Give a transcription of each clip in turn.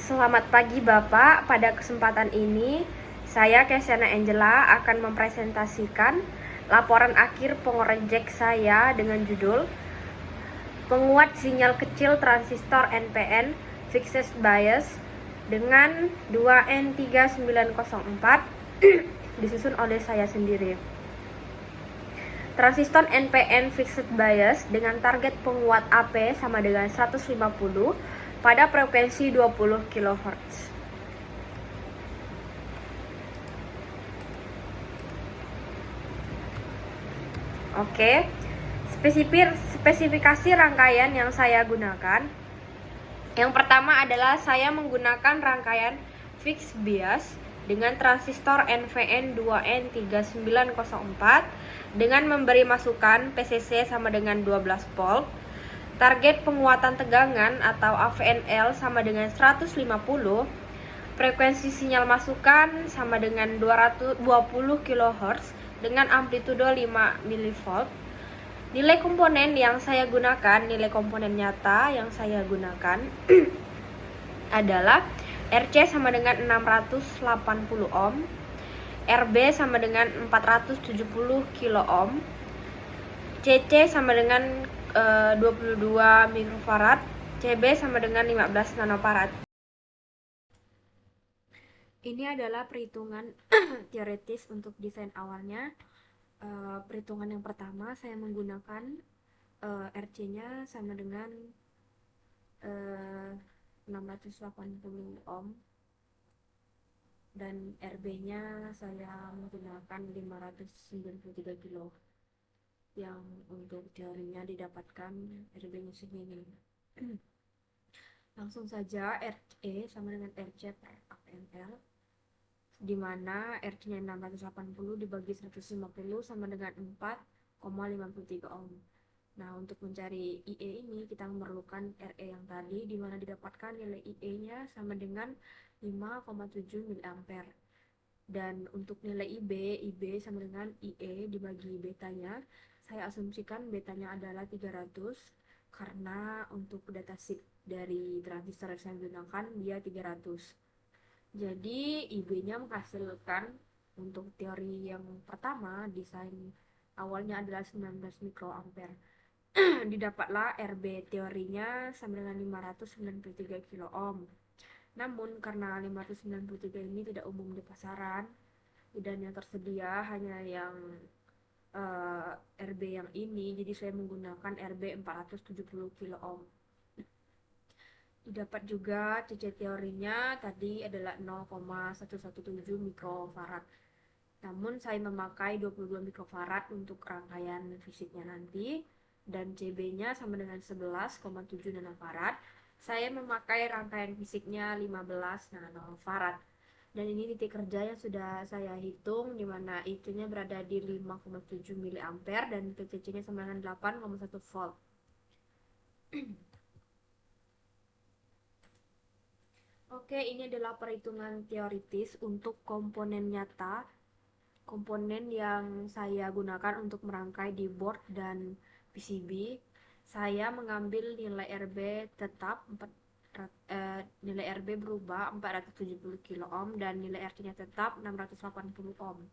Selamat pagi Bapak, pada kesempatan ini saya Kesyana Angela akan mempresentasikan laporan akhir pengrojek saya dengan judul Penguat Sinyal Kecil Transistor NPN Fixed Bias dengan 2N3904 disusun oleh saya sendiri. Transistor NPN Fixed Bias dengan target penguat AP sama dengan 150 pada frekuensi 20 kHz. Oke, spesifikasi rangkaian yang saya gunakan. Yang pertama adalah saya menggunakan rangkaian fixed bias dengan transistor NVN 2N3904 dengan memberi masukan PCC sama dengan 12 volt. Target penguatan tegangan atau AVNL sama dengan 150. Frekuensi sinyal masukan sama dengan 220 kHz dengan amplitudo 5 mV. Nilai komponen yang saya gunakan, nilai komponen nyata yang saya gunakan adalah RC sama dengan 680 ohm, RB sama dengan 470 kilo ohm, CC sama dengan 22 mikrofarad, CB sama dengan 15 nanofarad. Ini adalah perhitungan teoretis untuk desain awalnya. Perhitungan yang pertama saya menggunakan RC-nya sama dengan 680 ohm dan RB-nya saya menggunakan 593 kilo. Yang untuk teorinya didapatkan RB-nya segini. Langsung saja RE sama dengan RC per AVNL, di mana RC-nya 680 dibagi 150 sama dengan 4,53 ohm. Nah, untuk mencari IE ini kita memerlukan RE yang tadi, di mana didapatkan nilai IE-nya sama dengan 5,7 mA. Dan untuk nilai IB sama dengan IE dibagi betanya, saya asumsikan betanya adalah 300 karena untuk datasheet dari transistor yang saya gunakan dia 300. Jadi IB-nya menghasilkan untuk teori yang pertama, desain awalnya adalah 19 mikroampere. Didapatlah RB teorinya sama dengan 593 kilo ohm. Namun karena 593 ini tidak umum di pasaran dan yang tersedia hanya yang RB yang ini, jadi saya menggunakan RB 470 kilo ohm. Didapat juga CC teorinya tadi adalah 0,117 mikrofarad. Namun saya memakai 22 mikrofarad untuk rangkaian fisiknya nanti, dan CB-nya sama dengan 11,7 nanofarad. Saya memakai rangkaian fisiknya 15 nanofarad. Dan ini titik kerja yang sudah saya hitung, di mana IC-nya berada di 5,7 mA dan titik CC-nya sama dengan 8,1 volt. Oke, ini adalah perhitungan teoritis untuk komponen nyata. Komponen yang saya gunakan untuk merangkai di board dan PCB, saya mengambil nilai RB tetap nilai RB berubah 470 kilo ohm dan nilai RC-nya tetap 680 ohm.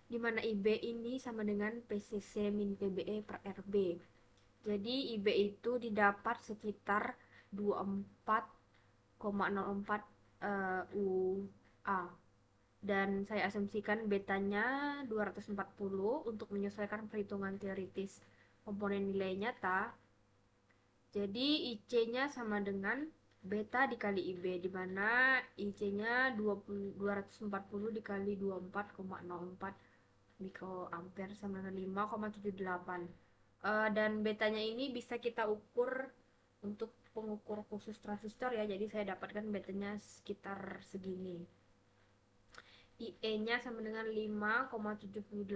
Di mana IB ini sama dengan PCC min PBE per RB. Jadi IB itu didapat sekitar 24,04 UA. Dan saya asumsikan betanya 240 untuk menyesuaikan perhitungan teoritis komponen nilai nyata. Jadi IC-nya sama dengan beta dikali IB, di mana IC-nya 240 dikali 24,04 mikroampere sama dengan 5,78. Dan betanya ini bisa kita ukur untuk pengukur khusus transistor ya, jadi saya dapatkan betanya sekitar segini. IE-nya sama dengan 5,78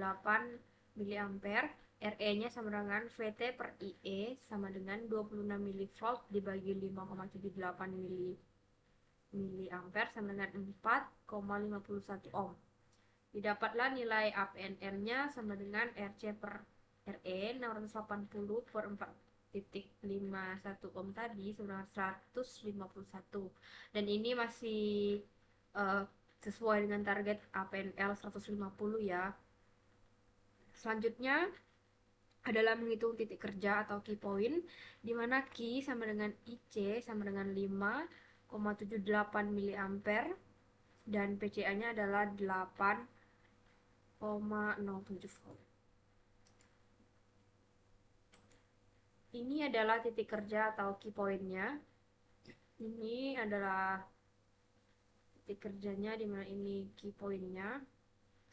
mA, RE-nya sama dengan VT per IE sama dengan 26 mV dibagi 5,78 mA sama dengan 4,51 ohm. Didapatlah nilai APNR-nya sama dengan RC per RE 680 per ohm tadi sebenarnya 151, dan ini masih eh, sesuai dengan target APNL 150 ya. Selanjutnya adalah menghitung titik kerja atau key point, di mana key sama dengan IC sama dengan 5,78 miliampere dan PCA-nya adalah 8,07 volt. Ini adalah titik kerja atau key point-nya. Ini adalah titik kerjanya, di mana ini key point-nya.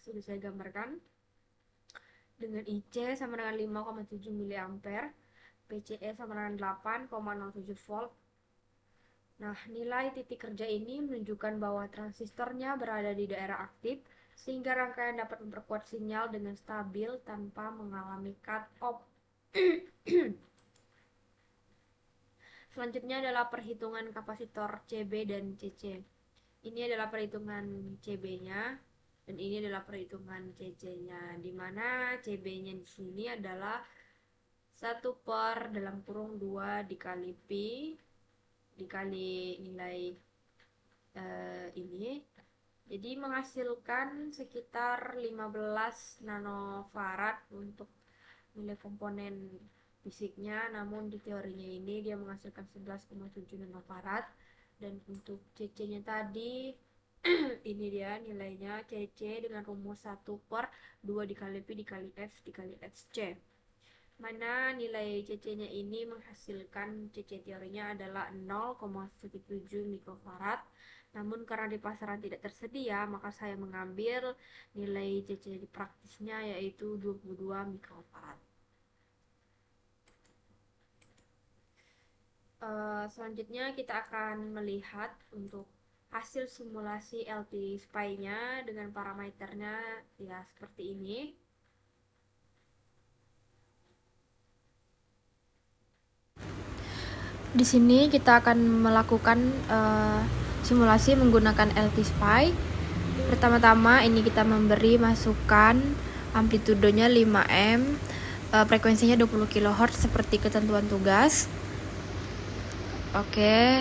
Sudah saya gambarkan. Dengan IC sama dengan 5,7 miliampere, PCE sama dengan 8,07 volt. Nah, nilai titik kerja ini menunjukkan bahwa transistornya berada di daerah aktif, sehingga rangkaian dapat memperkuat sinyal dengan stabil tanpa mengalami cut off. Selanjutnya adalah perhitungan kapasitor CB dan CC. Ini adalah perhitungan CB-nya dan ini adalah perhitungan CC-nya, di mana CB-nya di sini adalah 1/(2) dikali pi dikali nilai ini, jadi menghasilkan sekitar 15 nanofarad untuk nilai komponen fisiknya, namun di teorinya ini dia menghasilkan 11,7 nanofarad. Dan untuk CC-nya tadi ini dia nilainya, CC dengan rumus 1/(2) dikali pi dikali F dikali SC, mana nilai CC-nya ini menghasilkan CC teorinya adalah 0,17 mikrofarad. Namun karena di pasaran tidak tersedia, maka saya mengambil nilai CC di praktisnya, yaitu 22 mikrofarad. Selanjutnya kita akan melihat untuk hasil simulasi LT SPY-nya dengan parameternya ya seperti ini. Di sini kita akan melakukan simulasi menggunakan LT SPY. Pertama-tama ini kita memberi masukan amplitudenya 5M, frekuensinya 20 kHz seperti ketentuan tugas. Oke.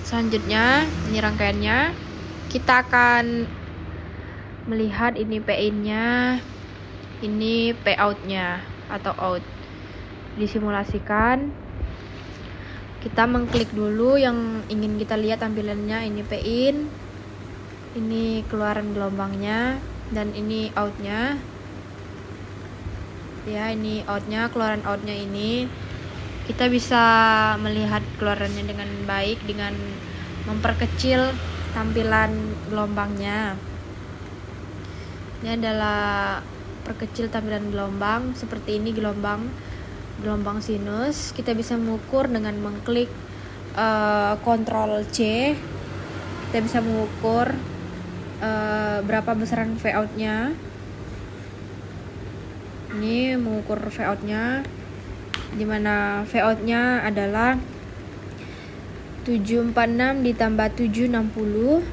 Selanjutnya ini rangkaiannya. Kita akan melihat ini P-in-nya, ini P-out-nya atau out. Disimulasikan. Kita mengklik dulu yang ingin kita lihat tampilannya. Ini P-in, ini keluaran gelombangnya, dan ini out-nya. Ya, ini out-nya, keluaran out-nya ini. Kita bisa melihat keluarannya dengan baik dengan memperkecil tampilan gelombangnya. Ini adalah perkecil tampilan gelombang seperti ini, gelombang sinus. Kita bisa mengukur dengan mengklik Ctrl C. Kita bisa mengukur berapa besaran V out-nya. Ini mengukur V out-nya, dimana V out-nya adalah 746 ditambah 760,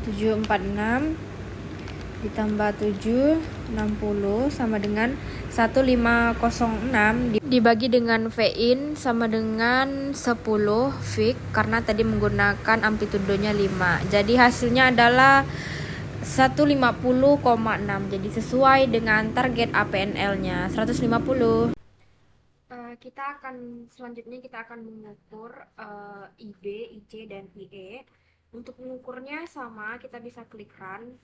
746 ditambah 760 sama dengan 1506 dibagi dengan V-in sama dengan 10 Vc, karena tadi menggunakan amplitudenya 5. Jadi hasilnya adalah 150,6. Jadi sesuai dengan target APNL-nya 150. Selanjutnya kita akan mengukur IB, IC, dan IE. Untuk mengukurnya sama, kita bisa klik run,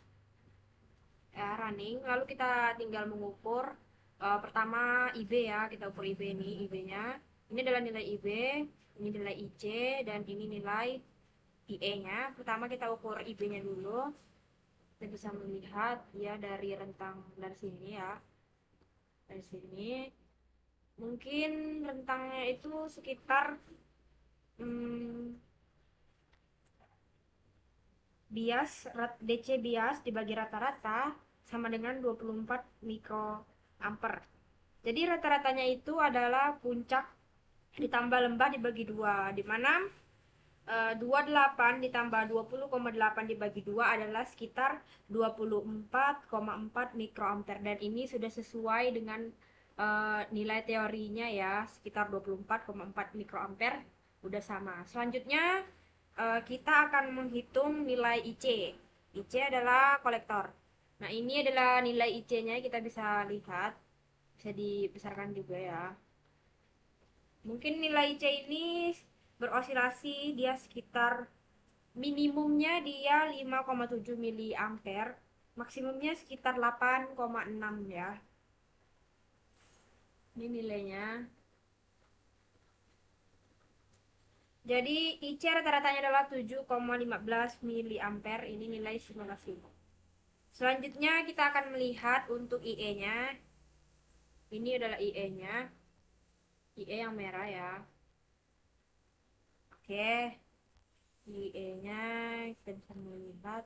running, lalu kita tinggal mengukur pertama IB ya, kita ukur IB ini, IB-nya. Ini adalah nilai IB, ini nilai IC, dan ini nilai IE-nya. Pertama kita ukur IB-nya dulu. Kita bisa melihat ya dari rentang dari sini ya. Dari sini mungkin rentangnya itu sekitar DC bias dibagi rata-rata sama dengan 24 mikroampere. Jadi rata-ratanya itu adalah puncak ditambah lembah dibagi 2, di mana 28 ditambah 20,8 dibagi 2 adalah sekitar 24,4 mikroampere, dan ini sudah sesuai dengan nilai teorinya ya sekitar 24,4 mikroampere udah sama. Selanjutnya kita akan menghitung nilai IC. IC adalah kolektor. Nah, ini adalah nilai IC-nya, kita bisa lihat, bisa dibesarkan juga ya. Mungkin nilai IC ini berosilasi, dia sekitar minimumnya dia 5,7 miliampere, maksimumnya sekitar 8,6 ya. Ini nilainya. Jadi IC rata-ratanya adalah 7,15 miliampere. Ini nilai simulasi. Selanjutnya kita akan melihat untuk IE-nya. Ini adalah IE-nya. IE yang merah ya. Oke. IE-nya kita bisa melihat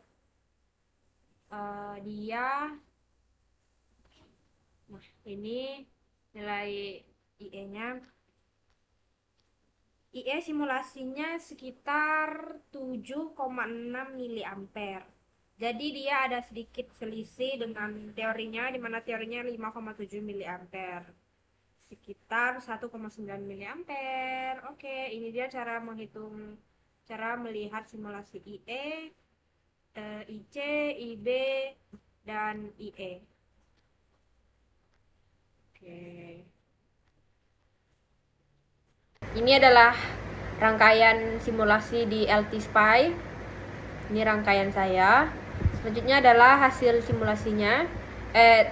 dia. Nah, ini nilai IE-nya. IE simulasinya sekitar 7,6 miliampere. Jadi dia ada sedikit selisih dengan teorinya, di mana teorinya 5,7 miliampere. Sekitar 1,9 miliampere. Oke, ini dia cara melihat simulasi IE, IC, IB, dan IE. Oke. Ini adalah rangkaian simulasi di LT Spy. Ini rangkaian saya. Selanjutnya adalah hasil simulasinya.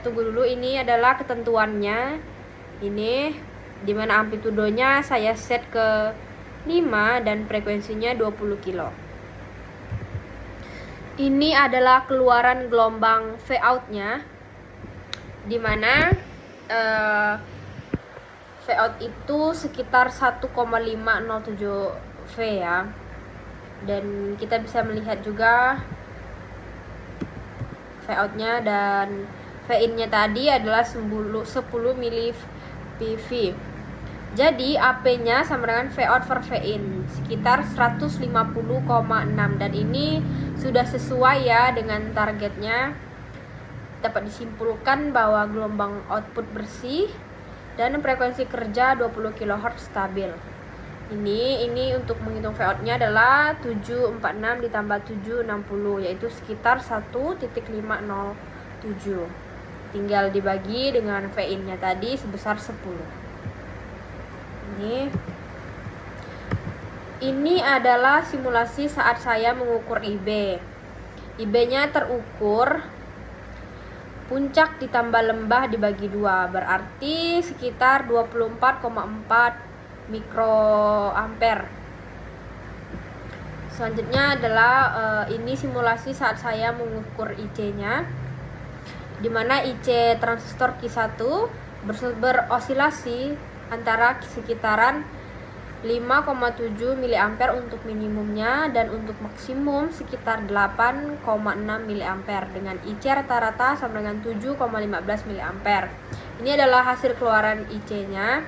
Tunggu dulu, ini adalah ketentuannya. Ini dimana amplitudonya saya set ke 5 dan frekuensinya 20 kilo. Ini adalah keluaran gelombang V out-nya, dimana V out itu sekitar 1,507 V ya. Dan kita bisa melihat juga V out-nya, dan V in-nya tadi adalah 10 mPV. Jadi AP-nya sama dengan V out per V in, sekitar 150,6, dan ini sudah sesuai ya dengan targetnya. Dapat disimpulkan bahwa gelombang output bersih dan frekuensi kerja 20 kHz stabil. Ini untuk menghitung V out-nya adalah 746 ditambah 760, yaitu sekitar 1,507. Tinggal dibagi dengan V in-nya tadi sebesar 10. Ini adalah simulasi saat saya mengukur IB. IB-nya terukur puncak ditambah lembah dibagi 2, berarti sekitar 24,4 mikroampere. Selanjutnya adalah ini simulasi saat saya mengukur IC-nya, dimana IC transistor Q1 berosilasi antara sekitaran 5,7 miliampere untuk minimumnya, dan untuk maksimum sekitar 8,6 miliampere dengan IC rata-rata sama dengan 7,15 miliampere. Ini adalah hasil keluaran IC-nya.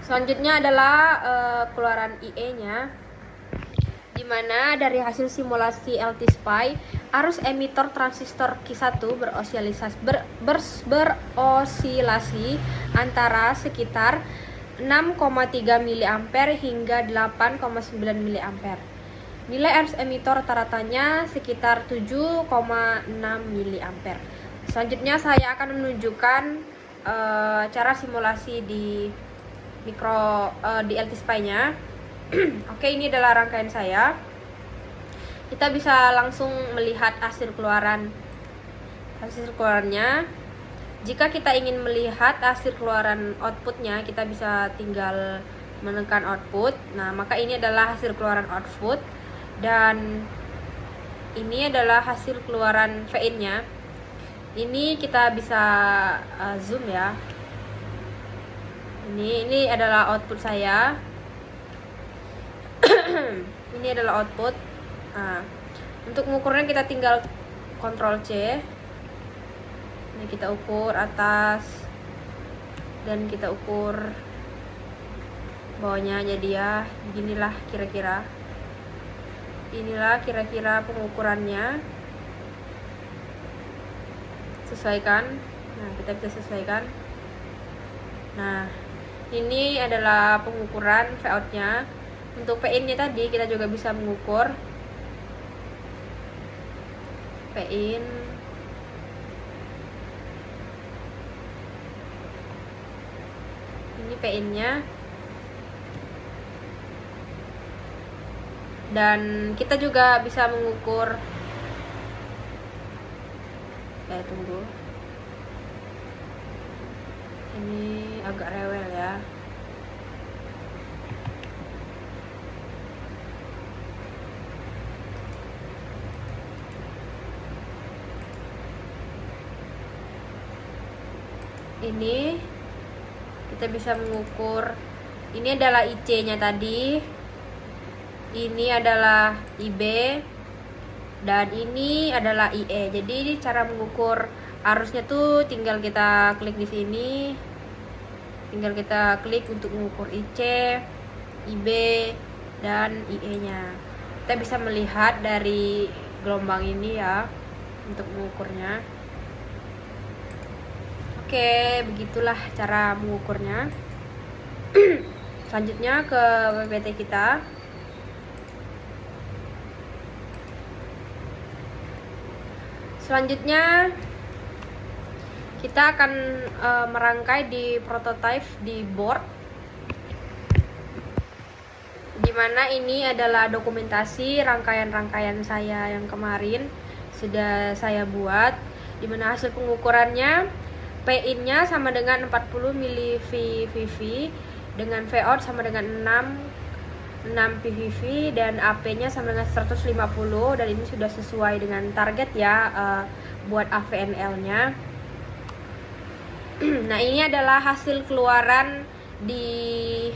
Selanjutnya adalah keluaran IE-nya, dimana dari hasil simulasi LT Spy, arus emitor transistor Q1 berosilasi antara sekitar 6,3 miliampere hingga 8,9 miliampere. Nilai arus emitor rata-ratanya sekitar 7,6 miliampere. Selanjutnya saya akan menunjukkan cara simulasi di LT Spy-nya. Oke, ini adalah rangkaian saya. Kita bisa langsung melihat hasil keluarannya. Jika kita ingin melihat hasil keluaran outputnya, kita bisa tinggal menekan output. Nah, maka ini adalah hasil keluaran output, dan ini adalah hasil keluaran V in-nya. Ini kita bisa zoom ya. Ini adalah output saya. Ini adalah output. Nah, untuk mengukurnya kita tinggal Ctrl C. Ini kita ukur atas dan kita ukur bawahnya, jadi ya beginilah kira-kira. Inilah kira-kira pengukurannya. Sesuaikan. Nah, kita bisa sesuaikan. Nah, ini adalah pengukuran V-out-nya. Untuk P-in-nya tadi kita juga bisa mengukur P-in. Ini P-in-nya. Dan kita juga bisa mengukur tunggu. Ini agak rewel ya. Ini kita bisa mengukur, ini adalah IC-nya tadi, ini adalah IB, dan ini adalah IE. Jadi cara mengukur arusnya tuh tinggal kita klik di sini, tinggal kita klik untuk mengukur IC, IB, dan IE-nya. Kita bisa melihat dari gelombang ini ya untuk mengukurnya. Oke, begitulah cara mengukurnya. Selanjutnya ke PPT kita. Selanjutnya kita akan merangkai di prototype di board, dimana ini adalah dokumentasi rangkaian-rangkaian saya yang kemarin sudah saya buat, dimana hasil pengukurannya P-in-nya sama dengan 40 mV dengan V-out sama dengan 6 PVV dan AP-nya sama dengan 150, dan ini sudah sesuai dengan target ya buat AVNL-nya. Nah, ini adalah hasil keluaran di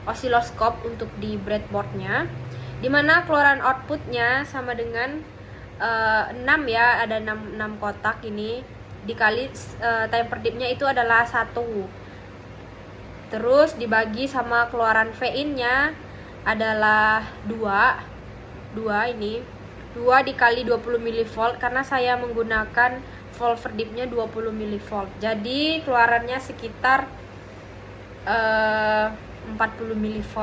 osiloskop untuk di breadboard-nya, dimana keluaran output-nya sama dengan 6 ya, ada 6 kotak ini dikali time per dip-nya itu adalah 1, terus dibagi sama keluaran V-in-nya adalah 2 ini 2 dikali 20 mV, karena saya menggunakan volt per dip-nya 20 mV, jadi keluarannya sekitar 40 mV.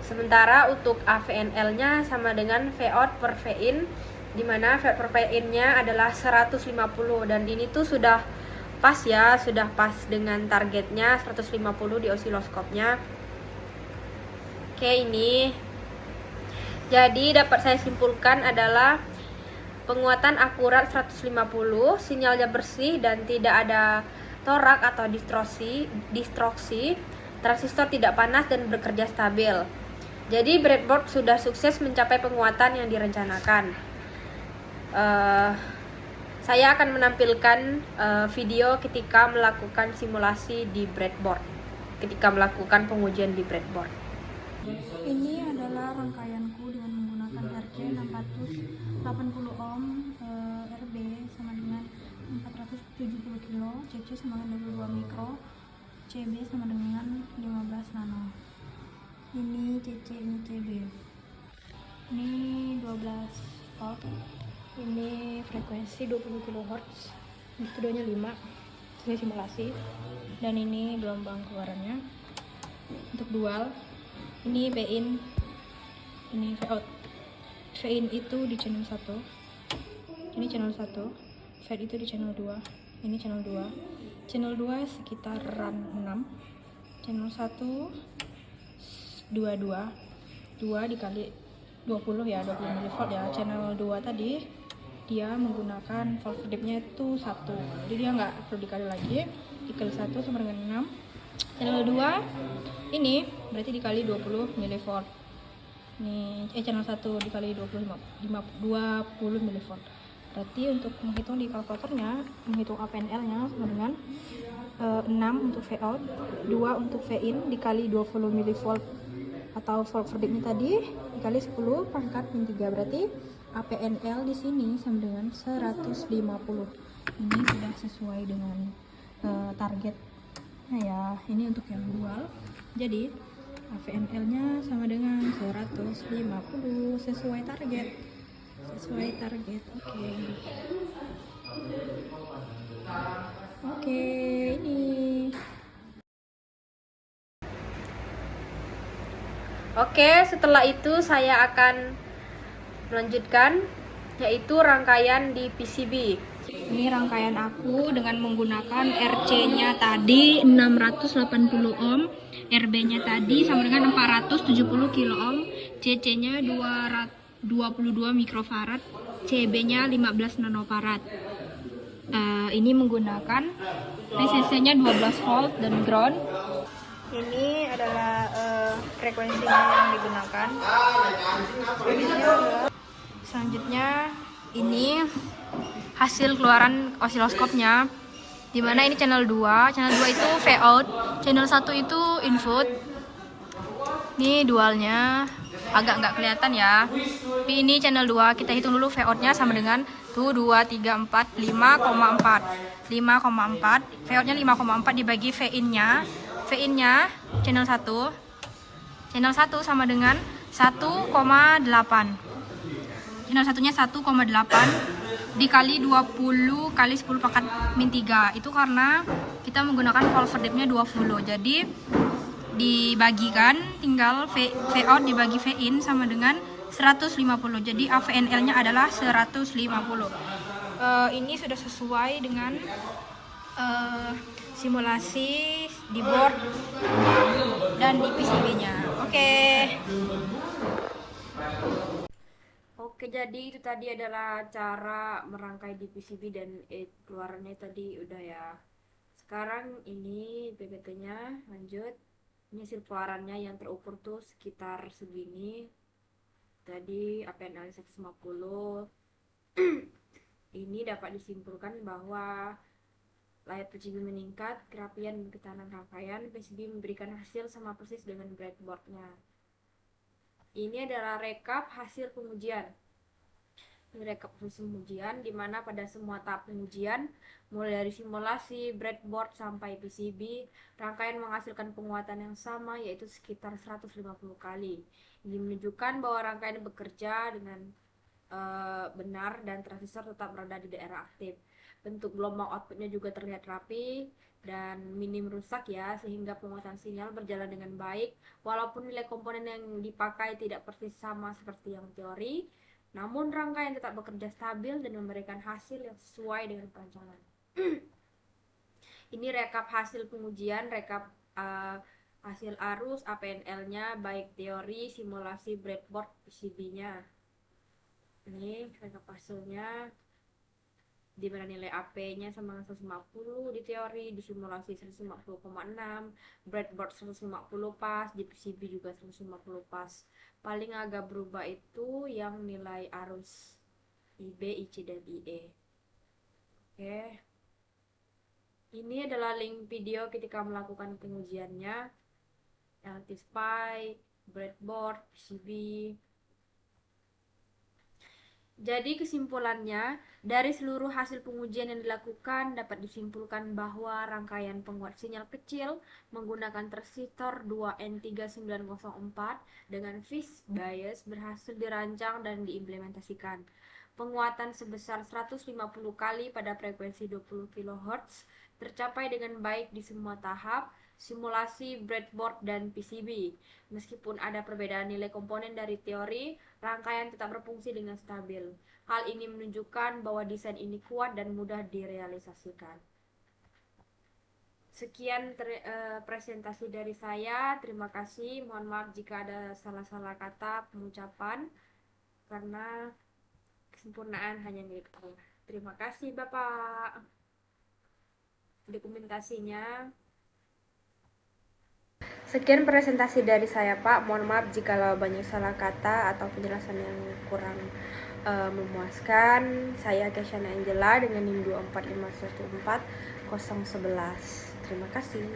Sementara untuk AVNL-nya sama dengan V-out per V-in, dimana V per P-in-nya adalah 150, dan ini tuh sudah pas ya, sudah pas dengan targetnya 150 di osiloskopnya. Oke, ini jadi dapat saya simpulkan adalah penguatan akurat 150, sinyalnya bersih dan tidak ada torak atau distorsi, transistor tidak panas dan bekerja stabil. Jadi breadboard sudah sukses mencapai penguatan yang direncanakan. Saya akan menampilkan video ketika melakukan simulasi di breadboard, ketika melakukan pengujian di breadboard. Ini adalah rangkaianku dengan menggunakan RC 680 ohm, RB sama dengan 470 kilo, CC sama dengan 22 mikro, CB sama dengan 15 nano. Ini CC, ini CB. Ini 12 volt. Ini frekuensi 20 kHz, studionya 5, ini simulasi, dan ini gelombang keluarannya untuk dual. Ini P-in, ini V-out. V-in itu di channel 1, ini channel 1, V-out itu di channel 2, ini channel 2. Channel 2 sekitaran 6, channel 1 22 dikali 20 ya, 20 mV ya. Channel 2 tadi dia menggunakan volt per dip-nya itu 1, jadi dia nggak perlu dikali lagi, dikali 1 sama dengan 6. Channel 2 ini berarti dikali 20 mV. Ini channel 1 dikali 20 mV. Berarti untuk menghitung di kalkulatornya, menghitung APNL-nya sama dengan 6 untuk V-out, 2 untuk V-in dikali 20 mV atau volt per dip-nya tadi dikali 10 pangkat min 3, berarti APNL di sini sama dengan 150. Ini sudah sesuai dengan target. Nah ya, ini untuk yang dual. Jadi APNL-nya sama dengan 150, sesuai target. Oke. Oke, ini. Oke, setelah itu saya akan melanjutkan yaitu rangkaian di PCB. Ini rangkaian aku dengan menggunakan RC-nya tadi 680 ohm, RB-nya tadi sama dengan 470 kilo ohm, CC-nya 22 mikrofarad, CB-nya 15 nanofarad. Ini menggunakan resistenya 12 volt dan ground. Ini adalah frekuensinya yang digunakan. Selanjutnya ini hasil keluaran osiloskopnya, dimana ini channel 2 itu V out, channel 1 itu input. Ini dualnya agak nggak kelihatan ya, tapi ini channel 2. Kita hitung dulu V outnya sama dengan tuh 2, 3, 4, 5,4 V outnya 5,4 dibagi V innya channel 1 sama dengan 1,8. Channel satunya 1,8 dikali 20 kali 10 pangkat min 3. Itu karena kita menggunakan volt verdipnya 20. Jadi dibagikan, tinggal V out dibagi V in sama dengan 150. Jadi AVNL-nya adalah 150. Ini sudah sesuai dengan simulasi di board dan di PCB-nya. Oke, jadi itu tadi adalah cara merangkai di PCB dan keluarannya tadi udah ya. Sekarang ini PPT-nya lanjut. Ini hasil keluarannya yang terukur tuh sekitar segini. Tadi APNL 150. Ini dapat disimpulkan bahwa layar PCB meningkat, kerapian dan ketahanan rangkaian PCB memberikan hasil sama persis dengan breadboardnya. Ini adalah rekap hasil pengujian. Ini rekap hasil pengujian, di mana pada semua tahap pengujian, mulai dari simulasi, breadboard sampai PCB, rangkaian menghasilkan penguatan yang sama, yaitu sekitar 150 kali. Ini menunjukkan bahwa rangkaian bekerja dengan benar dan transistor tetap berada di daerah aktif. Bentuk gelombang outputnya juga terlihat rapi dan minim rusak ya, sehingga penguatan sinyal berjalan dengan baik walaupun nilai komponen yang dipakai tidak persis sama seperti yang teori, namun rangkaian tetap bekerja stabil dan memberikan hasil yang sesuai dengan perencanaan. Ini rekap hasil pengujian, rekap hasil arus APNL-nya baik teori, simulasi, breadboard, PCB-nya. Ini rekap hasilnya, di mana nilai AP-nya sama 150 di teori, di simulasi 150,6, breadboard 150 pas, di PCB juga 150 pas. Paling agak berubah itu yang nilai arus IB, IC, dan IE. Oke. Ini adalah link video ketika melakukan pengujiannya, LT-SPI, breadboard, PCB. Jadi kesimpulannya, dari seluruh hasil pengujian yang dilakukan dapat disimpulkan bahwa rangkaian penguat sinyal kecil menggunakan transistor 2N3904 dengan phase bias berhasil dirancang dan diimplementasikan. Penguatan sebesar 150 kali pada frekuensi 20 kHz tercapai dengan baik di semua tahap simulasi, breadboard, dan PCB. Meskipun ada perbedaan nilai komponen dari teori, rangkaian tetap berfungsi dengan stabil. Hal ini menunjukkan bahwa desain ini kuat dan mudah direalisasikan. Sekian presentasi dari saya. Terima kasih. Mohon maaf jika ada salah-salah kata pengucapan, karena kesempurnaan hanya milik Allah. Terima kasih Bapak. Dokumentasinya. Sekian presentasi dari saya Pak. Mohon maaf jika banyak salah kata atau penjelasan yang kurang memuaskan. Saya Kesyana Angela dengan NIM 24514 011. Terima kasih.